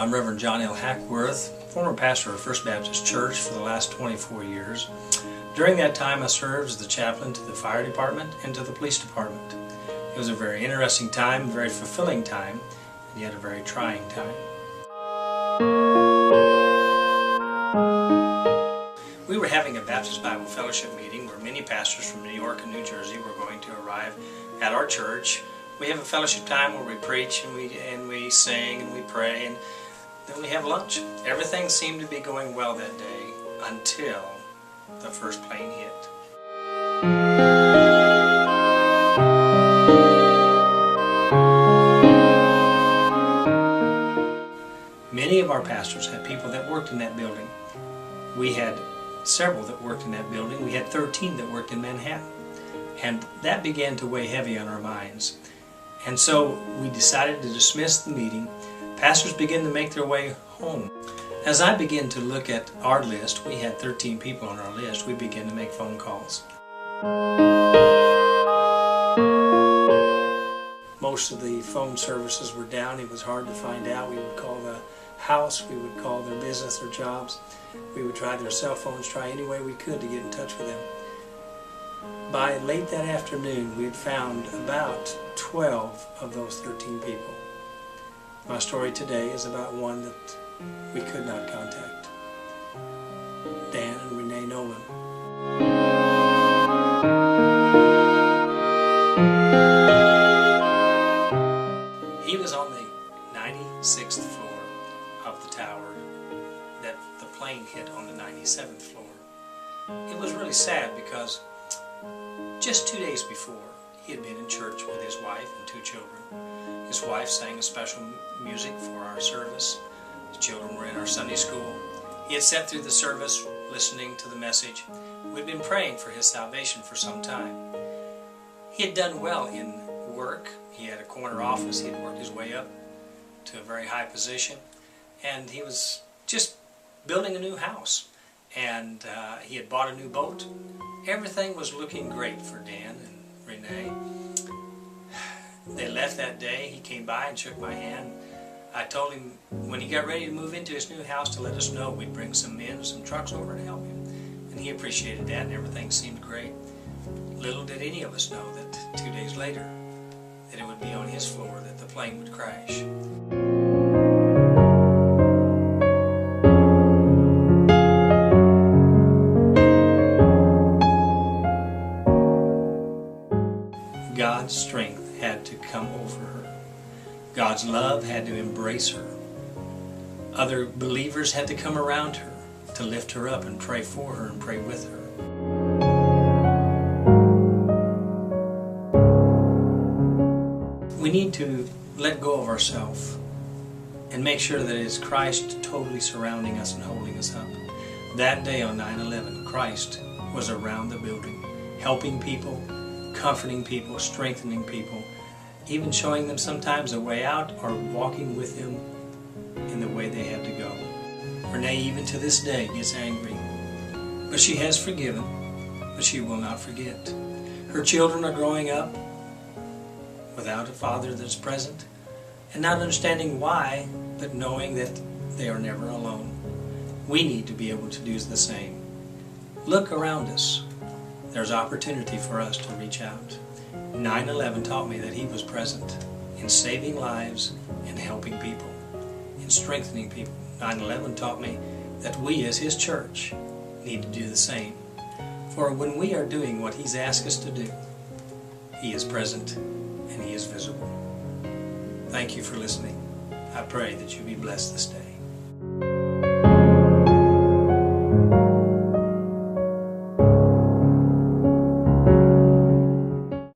I'm Reverend John Hackworth, former pastor of First Baptist Church for the last 24 years. During that time I served as the chaplain to the fire department and to the police department. It was a very interesting time, a very fulfilling time, and yet a very trying time. We were having a Baptist Bible Fellowship meeting where many pastors from New York and New Jersey were going to arrive at our church. We have a fellowship time where we preach and we sing and we pray, and then we have lunch. Everything seemed to be going well that day until the first plane hit. Many of our pastors had people that worked in that building. We had several that worked in that building. We had 13 that worked in Manhattan. And that began to weigh heavy on our minds. And so we decided to dismiss the meeting. Pastors began to make their way home. As I began to look at our list, we had 13 people on our list, we began to make phone calls. Most of the phone services were down. It was hard to find out. We would call the house, we would call their business, their jobs. We would try their cell phones, try any way we could to get in touch with them. By late that afternoon, we had found about 12 of those 13 people. My story today is about one that we could not contact. Dan and Renee Nolan. He was on the 96th floor of the tower that the plane hit on the 97th floor. It was really sad because just 2 days before, he had been in church with his wife and 2 children. His wife sang a special music for our service. The children were in our Sunday school. He had sat through the service listening to the message. We'd been praying for his salvation for some time. He had done well in work. He had a corner office. He had worked his way up to a very high position. And he was just building a new house. And he had bought a new boat. Everything was looking great for Dan and Renee. They left that day. He came by and shook my hand. I told him when he got ready to move into his new house to let us know we'd bring some men and some trucks over to help him. And he appreciated that, and everything seemed great. Little did any of us know that 2 days later that it would be on his floor that the plane would crash. God's strength had to come over her. God's love had to embrace her. Other believers had to come around her to lift her up and pray for her and pray with her. We need to let go of ourselves and make sure that it is Christ totally surrounding us and holding us up. That day on 9/11, Christ was around the building, helping people, comforting people, strengthening people, even showing them sometimes a way out or walking with them in the way they had to go. Renee, even to this day, gets angry, but she has forgiven, but she will not forget. Her children are growing up without a father that's present and not understanding why, but knowing that they are never alone. We need to be able to do the same. Look around us. There's opportunity for us to reach out. 9/11 taught me that he was present in saving lives and helping people, in strengthening people. 9/11 taught me that we as his church need to do the same. For when we are doing what he's asked us to do, he is present and he is visible. Thank you for listening. I pray that you be blessed this day.